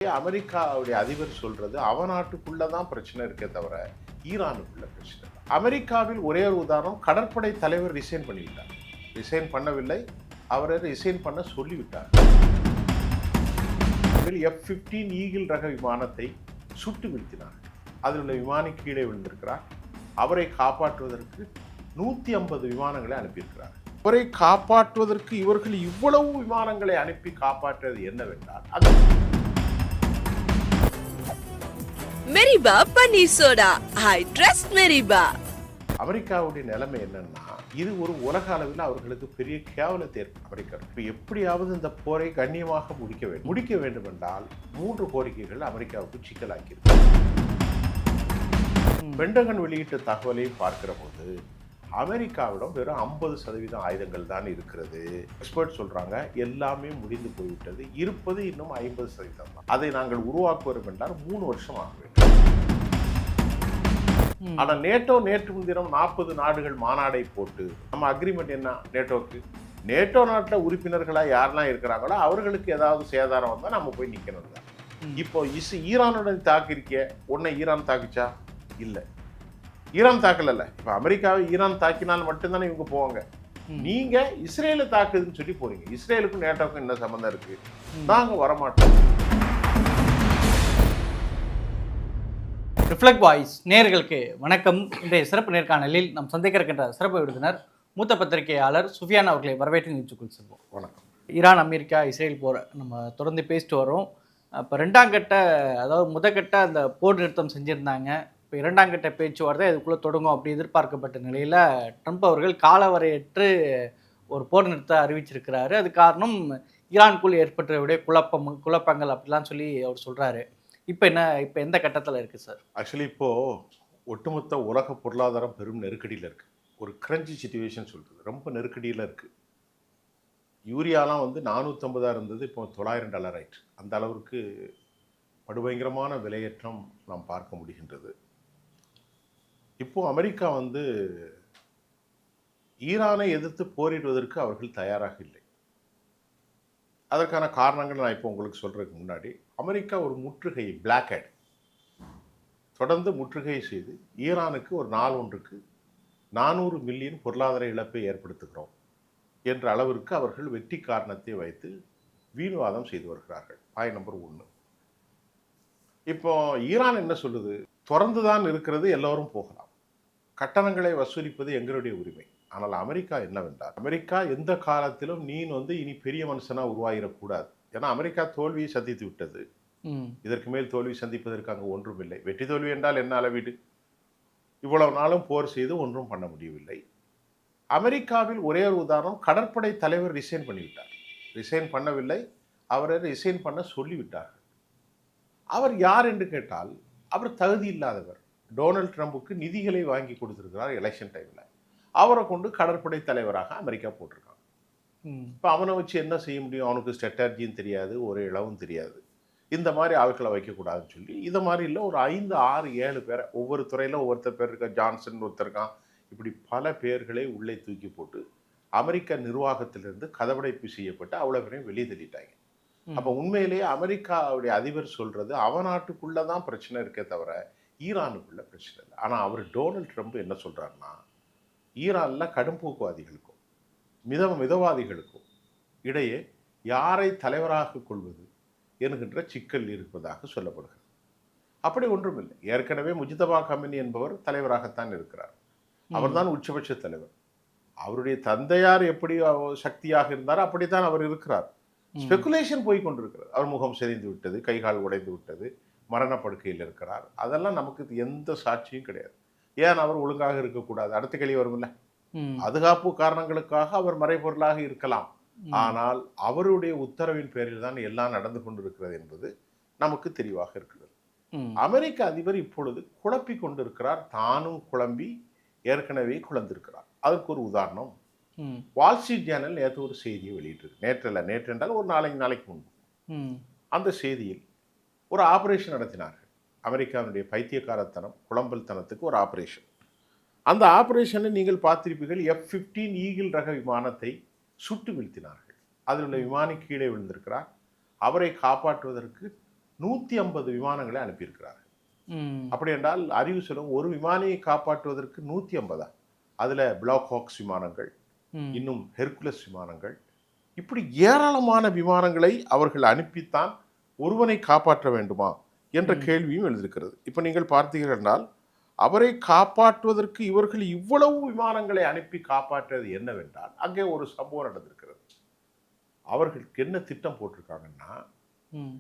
அமெரிக்காவுடைய அதிபர் சொல்றது அவன் நாட்டுக்குள்ளதான் பிரச்சனை இருக்கே தவிர ஈரானுக்குள்ள பிரச்சனை இல்லை. அமெரிக்காவில் ஒரே ஒரு உதாரணம், கடற்படை தலைவர் ரிசைன் பண்ணிவிட்டார். ரிசைன் பண்ணவில்லை, அவரை ரிசைன் பண்ண சொல்லிவிட்டார். F-15 ஈகிள் ரக விமானத்தை சுட்டு வீழ்த்தினார். அதில் உள்ள விமானி கீழே விழுந்திருக்கிறார். அவரை காப்பாற்றுவதற்கு 150 விமானங்களை அனுப்பியிருக்கிறார். அவரை காப்பாற்றுவதற்கு இவர்கள் இவ்வளவு விமானங்களை அனுப்பி காப்பாற்றுவது என்னவென்றால் அது மெரிபா பன்னீர் சோடா. I trust மெரிபா. அமெரிக்காவுடைய நிலைமை என்னன்னா, இது ஒரு உலக அளவில் அவர்களுக்கு பெரிய கேவலத்தை அமெரிக்கா எப்படியாவது இந்த போரை கண்ணியமாக முடிக்க வேண்டும் என்றால் 3 கோரிக்கைகள் அமெரிக்காவுக்கு சிக்கலாக்கியிருக்கு. பென்டகன் வெளியிட்ட தகவலை பார்க்கிற போது அமெரிக்காவிடம் வெறும் 50% ஆயுதங்கள் தான் இருக்கிறது. எக்ஸ்பர்ட் சொல்றாங்க எல்லாமே முடிந்து போய்விட்டது, இருப்பது இன்னும் 50% தான். அதை நாங்கள் உருவாக்குவோம் என்றால் 3 வருஷம் ஆக வேண்டும். ஆனா நேற்று முன்தினம் 40 நாடுகள் மாநாடை போட்டு நம்ம அக்ரிமெண்ட் என்ன, நேட்டோ நாட்டில் உறுப்பினர்களா யாரெல்லாம் இருக்கிறாங்களோ அவர்களுக்கு ஏதாவது சேதாரம் வந்தா நம்ம போய் நிக்கணும் தான். இப்போ ஈரானுடன் தாக்கிருக்க உடனே ஈரான் தாக்குச்சா? இல்லை, ஈரான் தாக்கல. இப்ப அமெரிக்காவை ஈரான் தாக்கினால் மட்டும்தானே இவங்க போவாங்க. நீங்க இஸ்ரேலை தாக்குதுன்னு சொல்லி போறீங்க. இஸ்ரேலுக்கும் நேட்டோவுக்கும் என்ன சம்பந்தம் இருக்கு? நாங்க வரமாட்டோம். ரிஃப்ளெக்ட் வாய்ஸ் நேயர்களுக்கு வணக்கம். இன்றைய சிறப்பு நேர்காணலில் நாம் சந்திக்க இருக்கின்ற சிறப்பு விருந்தினர் மூத்த பத்திரிகையாளர் சுஃபியான் அவர்களை வரவேற்று நிகழ்ச்சிக்குள் செல்வோம். வணக்கம். ஈரான், அமெரிக்கா, இஸ்ரேல் போற நம்ம தொடர்ந்து பேசிட்டு வரோம். இப்போ 2ஆம் கட்ட, அதாவது முதற்கட்ட அந்த போர் நிறுத்தம் செஞ்சுருந்தாங்க. இப்போ 2ஆம் கட்ட பேச்சுவார்த்தை இதுக்குள்ளே தொடங்கும் அப்படி எதிர்பார்க்கப்பட்ட நிலையில் ட்ரம்ப் அவர்கள் காலவரையற்று ஒரு போர் நிறுத்தம் அறிவிச்சிருக்கிறாரு. அது காரணம் ஈரானுக்குள் ஏற்பட்டுடைய குழப்பங்கள் அப்படிலாம் சொல்லி அவர் சொல்கிறாரு. இப்போ எந்த கட்டத்தில் இருக்குது சார்? ஆக்சுவலி இப்போது ஒட்டுமொத்த உலக பொருளாதாரம் பெரும் நெருக்கடியில் இருக்குது. ஒரு கிரன்ச்சி சிச்சுவேஷன் சொல்கிறது, ரொம்ப நெருக்கடியில் இருக்குது. யூரியாலாம் வந்து 450 இருந்தது, இப்போ $900 ஆயிடுச்சு. அந்த அளவிற்கு படுபயங்கரமான விலையேற்றம் நாம் பார்க்க முடிகின்றது. இப்போ அமெரிக்கா வந்து ஈரானை எதிர்த்து போரிடுவதற்கு அவர்கள் தயாராக இல்லை. அதற்கான காரணங்கள் நான் இப்போ உங்களுக்கு சொல்றதுக்கு முன்னாடி, அமெரிக்கா ஒரு முற்றுகை பிளாக்ஹெட் தொடர்ந்து முற்றுகை செய்து ஈரானுக்கு ஒரு நாள் ஒன்றுக்கு 400 மில்லியன் பொருளாதார இழப்பை ஏற்படுத்துகிறோம் என்ற அளவிற்கு அவர்கள் வெற்றி காரணத்தை வைத்து வீண்வாதம் செய்து வருகிறார்கள். Point number 1. இப்போ ஈரான் என்ன சொல்லுது? தொடர்ந்துதான் இருக்கிறது, எல்லோரும் போகலாம், கட்டணங்களை வசூலிப்பது எங்களுடைய உரிமை. ஆனால் அமெரிக்கா என்னவென்றால், அமெரிக்கா எந்த காலத்திலும் நீ வந்து இனி பெரிய மனுஷனா உருவாகிடக்கூடாது. ஏன்னா அமெரிக்கா தோல்வியை சந்தித்து விட்டது. இதற்கு மேல் தோல்வி சந்திப்பதற்கு அங்கு ஒன்றும் இல்லை. வெற்றி தோல்வி என்றால் என்ன அளவீடு? இவ்வளவு நாளும் போர் செய்து ஒன்றும் பண்ண முடியவில்லை. அமெரிக்காவில் ஒரே ஒரு உதாரணம், கடற்படை தலைவர் ரிசைன் பண்ணிவிட்டார். ரிசைன் பண்ணவில்லை, அவரை ரிசைன் பண்ண சொல்லிவிட்டார்கள். அவர் யார் என்று கேட்டால், அவர் தகுதி இல்லாதவர். டொனால்ட் ட்ரம்புக்கு நிதிகளை வாங்கி கொடுத்திருக்கிறார் எலெக்ஷன் டைமில். அவரை கொண்டு கடற்படை தலைவராக அமெரிக்கா போட்டிருக்காங்க. இப்போ அவனை வச்சு என்ன செய்ய முடியும்? அவனுக்கு ஸ்ட்ராட்டஜியும் தெரியாது, ஒரு இளவும் தெரியாது. இந்த மாதிரி ஆட்களை வைக்கக்கூடாதுன்னு சொல்லி இதை மாதிரி இல்லை, ஒரு 5, 6, 7 பேரை ஒவ்வொரு துறையில் ஒவ்வொருத்தர் பேர் இருக்கா. ஜான்சன் ஒருத்தர் இருக்கான். இப்படி பல பேர்களை உள்ளே தூக்கி போட்டு அமெரிக்க நிர்வாகத்திலிருந்து கதவடைப்பு செய்யப்பட்டு அவ்வளோ பேரையும் வெளியே தள்ளிட்டாங்க. அப்போ உண்மையிலேயே அமெரிக்காவுடைய அதிபர் சொல்றது அவன் நாட்டுக்குள்ளதான் பிரச்சனை இருக்கே தவிர ஈரானுக்குள்ள பிரச்சனை இல்லை. ஆனால் அவர் டொனால்ட் ட்ரம்ப் என்ன சொல்றாருன்னா, ஈரானில் கடும்போக்குவாதிகளுக்கும் மிதவாதிகளுக்கும் இடையே யாரை தலைவராக கொள்வது என்கின்ற சிக்கல் இருப்பதாக சொல்லப்படுகிறது. அப்படி ஒன்றுமில்லை. ஏற்கனவே முஜ்தபா கமினி என்பவர் தலைவராகத்தான் இருக்கிறார். அவர்தான் உச்சபட்ச தலைவர். அவருடைய தந்தையார் எப்படி சக்தியாக இருந்தாரோ அப்படித்தான் அவர் இருக்கிறார். ஸ்பெகுலேஷன் போய் கொண்டிருக்கிறார். அவர் முகம் செறிந்து விட்டது, கைகால் உடைந்து விட்டது, மரணப்படுக்கையில் இருக்கிறார். அதெல்லாம் நமக்கு எந்த சாட்சியும் கிடையாது. ஏன் அவர் ஒழுங்காக இருக்கக்கூடாது? அடுத்த கேள்வி வரும்ல. பாதுகாப்பு காரணங்களுக்காக அவர் மறைபொருளாக இருக்கலாம். ஆனால் அவருடைய உத்தரவின் பேரில் தான் எல்லாம் நடந்து கொண்டிருக்கிறது என்பது நமக்கு தெளிவாக இருக்கிறது. அமெரிக்க அதிபர் இப்பொழுது குழப்பி கொண்டிருக்கிறார். தானும் குழம்பி ஏற்கனவே குழந்திருக்கிறார். அதற்கு ஒரு உதாரணம், வால் ஸ்ட்ரீட் ஜேர்னல் நேற்று ஒரு செய்தியை வெளியிட்டிருக்கு. நேற்று என்றால் ஒரு நாளைக்கு முன்பு. அந்த செய்தியில் ஒரு ஆபரேஷன் நடத்தினார்கள். அமெரிக்காவுடைய பைத்தியக்காரத்தனம், குழம்பல் தனத்துக்கு ஒரு ஆபரேஷன். அந்த ஆபரேஷனை நீங்கள் பார்த்திருப்பீர்கள். F-15 ஈகிள் ரக விமானத்தை சுட்டு வீழ்த்தினார்கள். அதில் உள்ள விமானி கீழே விழுந்திருக்கிறார். அவரை காப்பாற்றுவதற்கு 150 விமானங்களை அனுப்பியிருக்கிறார்கள். ம். அப்படி என்றால் அறிவு சொல்லும், ஒரு விமானியை காப்பாற்றுவதற்கு 150. அதில் பிளாக் ஹாக்ஸ் விமானங்கள், ம். இன்னும் ஹெர்குலஸ் விமானங்கள், இப்படி ஏராளமான விமானங்களை அவர்கள் அனுப்பித்தான் ஒருவனை காப்பாற்ற வேண்டுமா என்ற கேள்வியும் எழுந்திருக்கிறது. இப்போ நீங்கள் பார்த்தீர்கள் என்றால், அவரை காப்பாற்றுவதற்கு இவர்கள் இவ்வளவு விமானங்களை அனுப்பி காப்பாற்றியது என்னவென்றால், அங்கே ஒரு சம்பவம் நடந்திருக்கிறது. அவர்களுக்கு என்ன திட்டம் போட்டிருக்காங்கன்னா, ம்.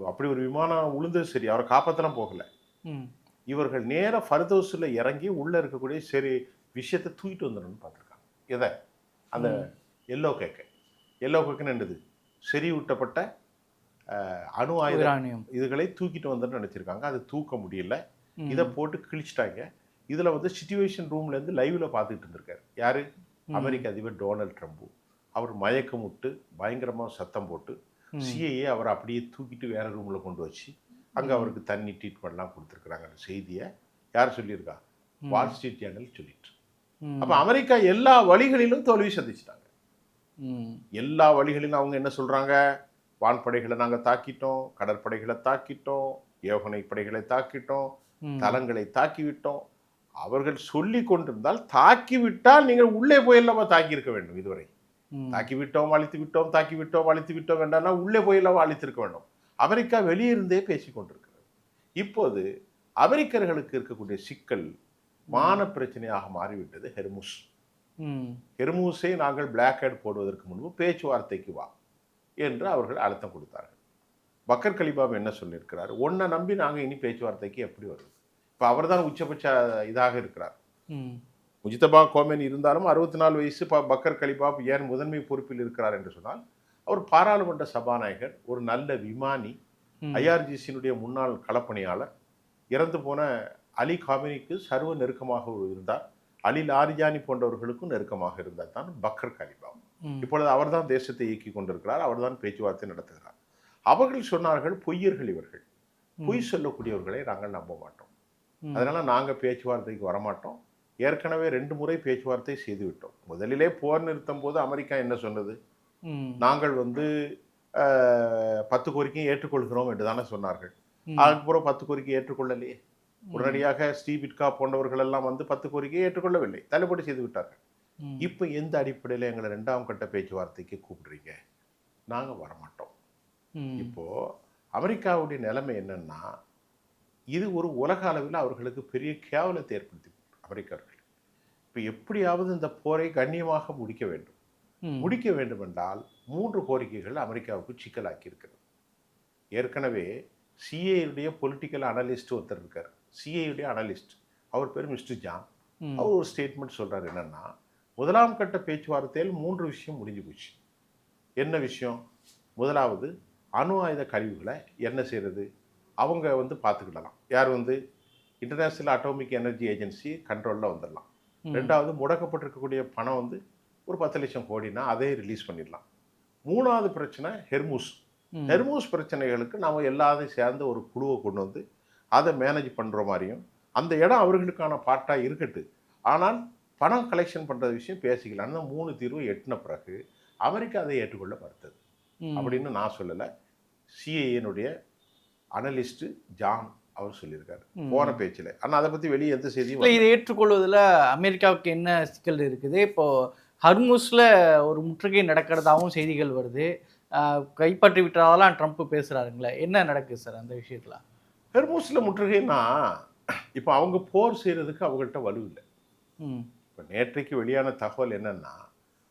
அப்படி ஒரு விமானம் விழுந்தது சரி, அவரை காப்பாற்றலாம் போகல. ம். இவர்கள் நேராக ஃபர்தௌஸில் இறங்கி உள்ளே இருக்கக்கூடிய சரி விஷயத்தை தூக்கிட்டு வந்துடணும்னு பார்த்துருக்காங்க. எதை? அந்த எல்லோ கேக்குன்னு என்னது, செறிவூட்டப்பட்ட அணு ஆயுத யுரேனியம். இதுகளை தூக்கிட்டு வந்துன்னு நினச்சிருக்காங்க. அது தூக்க முடியல. ம். இதை போட்டு கிழிச்சிட்டாங்க. இதில் வந்து சிச்சுவேஷன் ரூம்லேருந்து லைவில் பார்த்துக்கிட்டு இருந்திருக்காரு. யார்? அமெரிக்க அதிபர் டொனால்ட் ட்ரம்ப். அவர் மயக்கமுட்டு பயங்கரமாக சத்தம் போட்டு சிஐஏ அவரை அப்படியே தூக்கிட்டு வேற ரூமில் கொண்டு வச்சு அங்கே அவருக்கு தண்ணி ட்ரீட்மெண்ட்லாம் கொடுத்துருக்குறாங்க. அந்த செய்தியை யார் சொல்லியிருக்கா? வால் ஸ்ட்ரீட் ஜேர்னல் சொல்லிட்டு. அப்போ அமெரிக்கா எல்லா வழிகளிலும் தோல்வி சந்திச்சிட்டாங்க. எல்லா வழிகளிலும் அவங்க என்ன சொல்கிறாங்க? வான்படைகளை நாங்கள் தாக்கிட்டோம், கடற்படைகளை தாக்கிட்டோம், ஏவுகணை படைகளை தாக்கிட்டோம், தளங்களை தாக்கிவிட்டோம். அவர்கள் சொல்லி கொண்டிருந்தால், தாக்கிவிட்டால் நீங்கள் உள்ளே போயெல்லாமா தாக்கியிருக்க வேண்டும். இதுவரை தாக்கிவிட்டோம், அழித்து விட்டோம், தாக்கிவிட்டோம், அழித்து விட்டோம் என்றால் உள்ளே போயெல்லாம் அழித்திருக்க வேண்டும். அமெரிக்கா வெளியிருந்தே பேசி கொண்டிருக்கிறது. இப்போது அமெரிக்கர்களுக்கு இருக்கக்கூடிய சிக்கல் மான பிரச்சனையாக மாறிவிட்டது. ஹெர்முஸை நாங்கள் பிளாக் ஹெட் போடுவதற்கு முன்பு பேச்சுவார்த்தைக்கு வா என்று அவர்கள் அழுத்தம் கொடுத்தார்கள். பக்கர் கலிபாப் என்ன சொல்லியிருக்கிறார்? ஒன்றை நம்பி நாங்கள் இனி பேச்சுவார்த்தைக்கு எப்படி வருது? இப்போ அவர் தான் உச்சபட்ச இதாக இருக்கிறார். முஜிதபா கோமேனி இருந்தாலும் 64 வயசு. பக்கர் கலிபாப் ஏன் முதன்மை பொறுப்பில் இருக்கிறார் என்று சொன்னால், அவர் பாராளுமன்ற சபாநாயகர், ஒரு நல்ல விமானி, ஐஆர்ஜிசியினுடைய முன்னாள் களப்பணியாளர், இறந்து போன அலி காமினிக்கு சர்வ நெருக்கமாக இருந்தார். அலி லாரிஜானி போன்றவர்களுக்கும் நெருக்கமாக இருந்தார் தான் பக்கர் கலிபாப். இப்பொழுது அவர்தான் தேசத்தை இயக்கி கொண்டிருக்கிறார், அவர்தான் பேச்சுவார்த்தை நடத்துகிறார். அவர்கள் சொன்னார்கள், பொய்யர்கள் இவர்கள், பொய் சொல்லக்கூடியவர்களை நாங்கள் நம்ப மாட்டோம், அதனால நாங்கள் பேச்சுவார்த்தைக்கு வரமாட்டோம். ஏற்கனவே 2 முறை பேச்சுவார்த்தை செய்துவிட்டோம். முதலிலே போர் நிறுத்தும் போது அமெரிக்கா என்ன சொன்னது? நாங்கள் வந்து 10 கோரிக்கையும் ஏற்றுக்கொள்கிறோம் என்று தானே சொன்னார்கள். அதுக்கப்புறம் 10 கோரிக்கை ஏற்றுக்கொள்ளலையே. உடனடியாக ஸ்டீவ் விட்கா போன்றவர்கள் எல்லாம் வந்து 10 கோரிக்கையை ஏற்றுக்கொள்ளவில்லை, தள்ளுபடி செய்து விட்டார்கள். இப்போ எந்த அடிப்படையில் எங்களை 2ஆம் கட்ட பேச்சுவார்த்தைக்கு கூப்பிடுறீங்க? நாங்கள் வரமாட்டோம். இப்போ அமெரிக்காவுடைய நிலைமை என்னன்னா, இது ஒரு உலக அளவில் அவர்களுக்கு பெரிய கேவலத்தை ஏற்படுத்தி அமெரிக்கர்கள். இப்போ எப்படியாவது இந்த போரை கண்ணியமாக முடிக்க வேண்டும். முடிக்க வேண்டும் என்றால் 3 கோரிக்கைகள் அமெரிக்காவுக்கு சிக்கலாக்கி இருக்கிறது. ஏற்கனவே சிஏயுடைய பொலிட்டிக்கல் அனலிஸ்ட் ஒருத்தர் இருக்கார். சிஏயுடைய அனலிஸ்ட், அவர் பேர் மிஸ்டர் ஜான். அவர் ஒரு ஸ்டேட்மெண்ட் சொல்றாரு. என்னன்னா, 1ஆம் கட்ட பேச்சுவார்த்தையில் 3 விஷயம் முடிஞ்சு போச்சு. என்ன விஷயம்? முதலாவது, அணு ஆயுத கழிவுகளை என்ன செய்யறது? அவங்க வந்து பார்த்துக்கிடலாம். யார் வந்து? இன்டர்நேஷ்னல் அட்டாமிக் எனர்ஜி ஏஜென்சி கண்ட்ரோலில் வந்துடலாம். 2வது, முடக்கப்பட்டிருக்கக்கூடிய பணம் வந்து ஒரு 10 லட்சம் கோடினா அதை ரிலீஸ் பண்ணிடலாம். 3வது பிரச்சனை ஹெர்முஸ் பிரச்சனைகளுக்கு நாம் எல்லாத்தையும் சேர்ந்து ஒரு குழுவை கொண்டு வந்து அதை மேனேஜ் பண்ணுற மாதிரியும், அந்த இடம் அவர்களுக்கான பாட்டாக இருக்கட்டு, ஆனால் பணம் கலெக்ஷன் பண்ணுற விஷயம் பேசிக்கலாம். அந்த 3 தீர்வு எட்டின பிறகு அமெரிக்கா அதை ஏற்றுக்கொள்ள மறுத்தது. அப்படின்னு நான் சொல்லலை, சிஐஏனுடைய அனலிஸ்ட் ஜான் அவர் சொல்லியிருக்காரு போன பேச்சில். ஆனால் அதை பற்றி வெளியே எந்த செய்தியும் இதை ஏற்றுக்கொள்வதில் அமெரிக்காவுக்கு என்ன சிக்கல் இருக்குது? இப்போது ஹர்முஸில் ஒரு முற்றுகை நடக்கிறதாகவும் செய்திகள் வருது. கைப்பற்றி விட்டதாலாம் ட்ரம்ப் பேசுகிறாருங்களே, என்ன நடக்குது சார் அந்த விஷயத்தில்? ஹெர்முஸில் முற்றுகைன்னா, இப்போ அவங்க போர் செய்கிறதுக்கு அவங்கள்ட்ட வலு இல்லை. இப்போ நேற்றைக்கு வெளியான தகவல் என்னன்னா,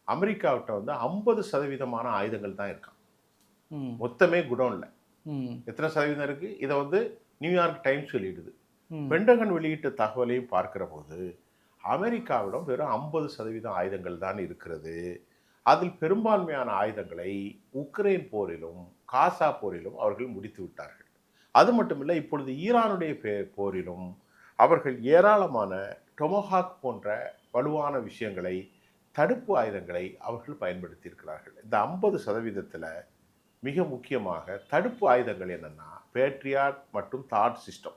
அமெரிக்காவிட்ட வந்து 50% ஆயுதங்கள் தான் இருக்கான். மொத்தமே குடோனில் எத்தனை சதவீதம் இருக்குது? இதை வந்து நியூயார்க் டைம்ஸ் வெளியிடுது. பென்டகன் வெளியிட்ட தகவலையும் பார்க்கிற போது அமெரிக்காவிடம் வெறும் 50% ஆயுதங்கள் தான் இருக்கிறது. அதில் பெரும்பான்மையான ஆயுதங்களை உக்ரைன் போரிலும் காசா போரிலும் அவர்கள் முடித்து விட்டார்கள். அது மட்டுமில்லை, இப்பொழுது ஈரானுடைய போரிலும் அவர்கள் ஏராளமான டொமஹாக் போன்ற வலுவான விஷயங்களை, தடுப்பு ஆயுதங்களை அவர்கள் பயன்படுத்தி இருக்கிறார்கள். இந்த 50%ல் மிக முக்கியமாக தடுப்பு ஆயுதங்கள் என்னென்னா, பேட்ரியாட் மற்றும் தாட் சிஸ்டம்.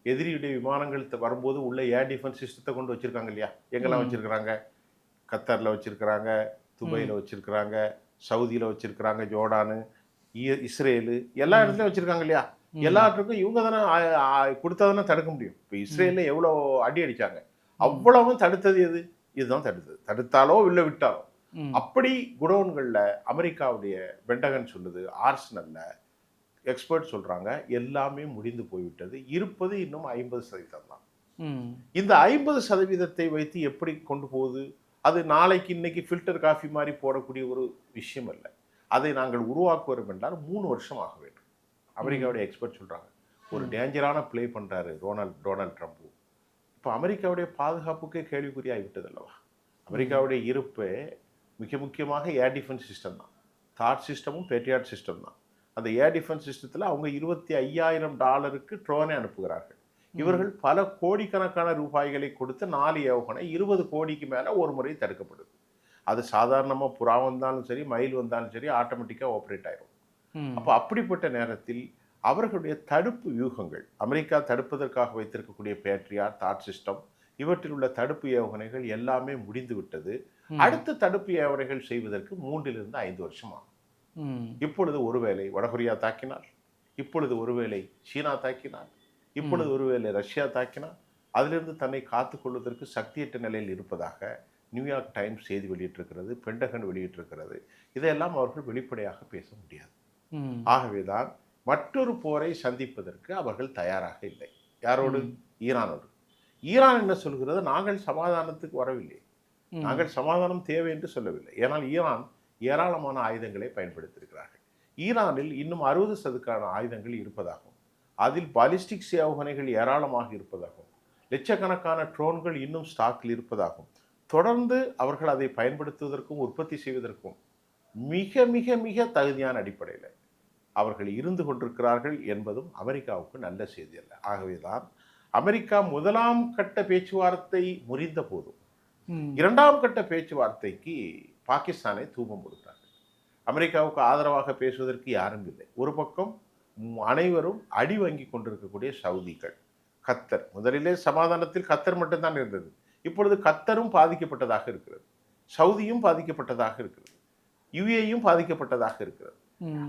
எதிரியுடைய விமானங்கள் வரும்போது உள்ள ஏர் டிஃபென்ஸ் சிஸ்டத்தை கொண்டு வச்சுருக்காங்க இல்லையா? எங்கெல்லாம் வச்சுருக்கிறாங்க? கத்தாரில் வச்சுருக்கிறாங்க, துபாயில் வச்சுருக்கிறாங்க, சவுதியில் வச்சுருக்கிறாங்க, ஜோர்டானு, இஸ்ரேலு, எல்லா இடத்துலையும் வச்சுருக்காங்க இல்லையா? எல்லாத்துக்கும் இவங்க தானே கொடுத்தாதானே தடுக்க முடியும். இப்போ இஸ்ரேலில் எவ்வளோ அடி அடிச்சாங்க, அவ்வளவும் தடுத்தது எது? இதுதான் தடுத்தது. தடுத்தாலோ இல்லை விட்டாலோ. அப்படி குடோன்களில் அமெரிக்காவுடைய பென்டகன் சொல்லுது, ஆர்சனல்ல எக்ஸ்பர்ட் சொல்றாங்க எல்லாமே முடிந்து போய்விட்டது, இருப்பது இன்னும் 50% தான். இந்த 50% வைத்து எப்படி கொண்டு போகுது? அது நாளைக்கு இன்னைக்கு ஃபில்டர் காஃபி மாதிரி போடக்கூடிய ஒரு விஷயம் அல்ல. அதை நாங்கள் உருவாக்குவோம் என்றால் 3 வருஷம் ஆக வேண்டும். அமெரிக்காவுடைய எக்ஸ்பர்ட் சொல்றாங்க. ஒரு டேஞ்சரான பிளே பண்றாரு டொனால்ட் ட்ரம்ப். இப்போ அமெரிக்காவுடைய பாதுகாப்புக்கே கேள்விக்குறியாகிவிட்டது அல்லவா? அமெரிக்காவுடைய இருப்பு மிக முக்கியமாக ஏர் டிஃபென்ஸ் சிஸ்டம் தான். தாட் சிஸ்டமும் பேட்ரியாட் சிஸ்டம் தான். அந்த ஏர் டிஃபென்ஸ் சிஸ்டத்தில் அவங்க $25,000 ட்ரோனை அனுப்புகிறார்கள். இவர்கள் பல கோடிக்கணக்கான ரூபாய்களை கொடுத்து 4 ஏவுகணை 20 கோடிக்கு மேலே ஒரு முறை தடுக்கப்படுது. அது சாதாரணமாக புறா வந்தாலும் சரி, மயில் வந்தாலும் சரி, ஆட்டோமேட்டிக்காக ஆப்ரேட் ஆயிரும். அப்போ அப்படிப்பட்ட நேரத்தில் அவர்களுடைய தடுப்பு வியூகங்கள், அமெரிக்கா தடுப்பதற்காக வைத்திருக்கக்கூடிய பேட்ரியாட், தாட் சிஸ்டம், இவற்றில் உள்ள தடுப்பு ஏவுகணைகள் எல்லாமே முடிந்து விட்டது. அடுத்த தடுப்பு ஏவுகணைகள் செய்வதற்கு 3 to 5 வருஷம் ஆகும். இப்பொழுது ஒருவேளை வடகொரியா தாக்கினால், இப்பொழுது ஒருவேளை சீனா தாக்கினால், இப்பொழுது ஒருவேளை ரஷ்யா தாக்கினால், அதிலிருந்து தன்னை காத்துக் கொள்வதற்கு சக்தியற்ற நிலையில் இருப்பதாக நியூயார்க் டைம்ஸ் செய்தி வெளியிட்டிருக்கிறது, பென்டகன் வெளியிட்டிருக்கிறது. இதையெல்லாம் அவர்கள் வெளிப்படையாக பேச முடியாது. ஆகவேதான் மற்றொரு போரை சந்திப்பதற்கு அவர்கள் தயாராக இல்லை. யாரோடு? ஈரானோடு. ஈரான் என்ன சொல்கிறது? நாங்கள் சமாதானத்துக்கு வரவில்லை, நாங்கள் சமாதானம் தேவை என்று சொல்லவில்லை. ஏனால் ஈரான் ஏராளமான ஆயுதங்களை பயன்படுத்தியிருக்கிறார்கள். ஈரானில் இன்னும் 60% ஆயுதங்கள் இருப்பதாகவும், அதில் பாலிஸ்டிக்ஸ் ஏவுகணைகள் ஏராளமாக இருப்பதாகவும், லட்சக்கணக்கான ட்ரோன்கள் இன்னும் ஸ்டாக்கில் இருப்பதாகவும், தொடர்ந்து அவர்கள் அதை பயன்படுத்துவதற்கும் உற்பத்தி செய்வதற்கும் மிக மிக மிக தகுதியான அடிப்படையில் அவர்கள் இருந்து கொண்டிருக்கிறார்கள் என்பதும் அமெரிக்காவுக்கு நல்ல செய்தி அல்ல. ஆகவேதான் அமெரிக்கா 1ஆம் கட்ட பேச்சுவார்த்தை முறிந்த போதும் 2ஆம் கட்ட பேச்சுவார்த்தைக்கு பாகிஸ்தானை தூபம் கொடுத்தார்கள். அமெரிக்காவுக்கு ஆதரவாக பேசுவதற்கு யாரும் இல்லை. ஒரு பக்கம் அனைவரும் அடி வாங்கி கொண்டிருக்கக்கூடிய சவுதிகள், கத்தர். முதலிலே சமாதானத்தில் கத்தர் மட்டும்தான் இருந்தது. இப்பொழுது கத்தரும் பாதிக்கப்பட்டதாக இருக்கிறது, சவுதியும் பாதிக்கப்பட்டதாக இருக்கிறது, யுஏயும் பாதிக்கப்பட்டதாக இருக்கிறது.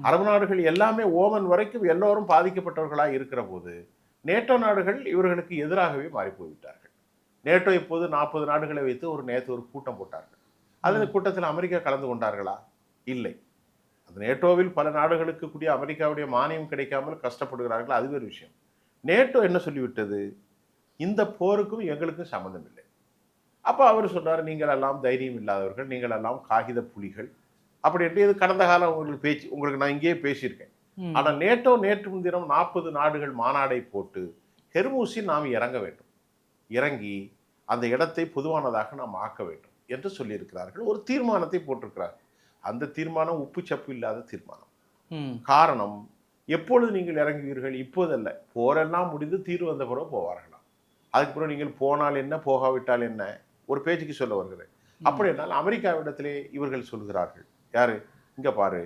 அரபு நாடுகள் எல்லாமே, ஓமன் வரைக்கும் எல்லோரும் பாதிக்கப்பட்டவர்களாக இருக்கிற போது நேட்டோ நாடுகள் இவர்களுக்கு எதிராகவே மாறி போய்விட்டார்கள். நேட்டோ இப்போது 40 நாடுகளை வைத்து நேற்று ஒரு கூட்டம் போட்டார்கள். அந்த கூட்டத்தில் அமெரிக்கா கலந்து கொண்டார்களா? இல்லை. அந்த நேட்டோவில் பல நாடுகளுக்கு கூடிய அமெரிக்காவுடைய மானியம் கிடைக்காமல் கஷ்டப்படுகிறார்கள், அது வேறு விஷயம். நேட்டோ என்ன சொல்லிவிட்டது? இந்த போருக்கும் எங்களுக்கும் சம்மந்தம் இல்லை. அப்போ அவர் சொன்னார், நீங்கள் எல்லாம் தைரியம் இல்லாதவர்கள், நீங்கள் எல்லாம் காகித புலிகள் அப்படி என்று. இது கடந்த காலம் உங்களுக்கு நான் இங்கேயே பேசியிருக்கேன். ஆனால் நேட்டோ நேற்று முன்தினம் 40 நாடுகள் மாநாடை போட்டு ஹெர்மூஸில் நாம் இறங்க வேண்டும், இறங்கி அந்த இடத்தை பொதுவானதாக நாம் ஆக்க வேண்டும் என்று சொல்லியிருக்கிறார்கள். ஒரு தீர்மானத்தை போட்டிருக்கிறார்கள். அந்த தீர்மானம் உப்பு சப்பு இல்லாத தீர்மானம். காரணம், எப்பொழுது நீங்கள் இறங்குவீர்கள்? இப்போதல்ல, போரெல்லாம் முடிந்து தீர்வு வந்த பிறகு போவார்களாம். அதுக்கப்புறம் நீங்கள் போனால் என்ன, போகாவிட்டால் என்ன, ஒரு பேச்சுக்கு சொல்ல வருகிறேன். அப்படி என்னால் அமெரிக்காவிடத்திலே இவர்கள் சொல்கிறார்கள், யாரு? இங்கே பாரு,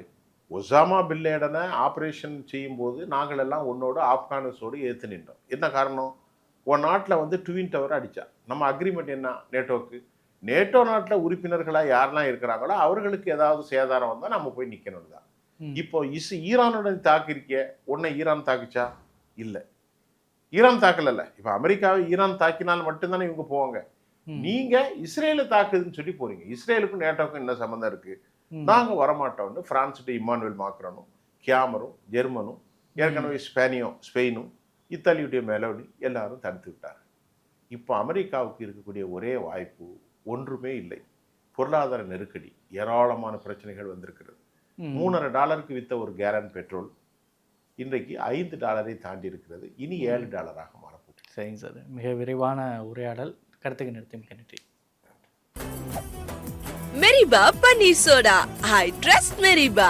ஒசாமா பின் லேடனை ஆப்ரேஷன் செய்யும்போது நாங்கள் எல்லாம் உன்னோடு ஆப்கானிஸ்தோடு ஏற்று நின்றோம். என்ன காரணம்? உன் நாட்டில் ட்வின் டவர் அடித்தா. நம்ம அக்ரிமெண்ட் என்ன நேட்டோவுக்கு? நேட்டோ நாட்டில் உறுப்பினர்களாக யாரெல்லாம் இருக்கிறாங்களோ அவர்களுக்கு ஏதாவது சேதாரம் வந்தால் நம்ம போய் நிற்கணும் தான். இப்போ ஈரானுடன் தாக்கியிருக்க, உன்னை ஈரான் தாக்குச்சா? இல்லை, ஈரான் தாக்கல. இப்போ அமெரிக்காவை ஈரான் தாக்கினால் மட்டும்தானே இவங்க போவாங்க. நீங்கள் இஸ்ரேலை தாக்குதுன்னு சொல்லி போறீங்க. இஸ்ரேலுக்கும் நேட்டோவுக்கும் என்ன சம்மந்தம் இருக்குது? நாங்கள் வரமாட்டோம்னு பிரான்ஸ்கிட்ட இம்மானுவேல் மாக்ரானும், கியாமரும், ஜெர்மனும், ஏற்கனவே ஸ்பெயினும், இத்தாலியுடைய மெலோனி எல்லாரும் தடுத்து விட்டார்கள். இப்போ அமெரிக்காவுக்கு இருக்கக்கூடிய ஒரே வாய்ப்பு ஒன்றுமே இல்லை, பொருளாதார நெருக்கடி. ஏராளமான பிரச்சனைகள் வந்திருக்கிறது. $3.5 வித்த ஒரு கேலன் பெட்ரோல் இன்றைக்கு $5 தாண்டி இருக்கிறது. இனி $7 மாறப்போகுது. சரிங்க சார், மிக விரைவான உரையாடல். கருத்துக்கு நிறுத்தி நன்றி. மெரிபா பன்னீர் சோடா, ஐ ட்ரஸ்ட் மெரிபா.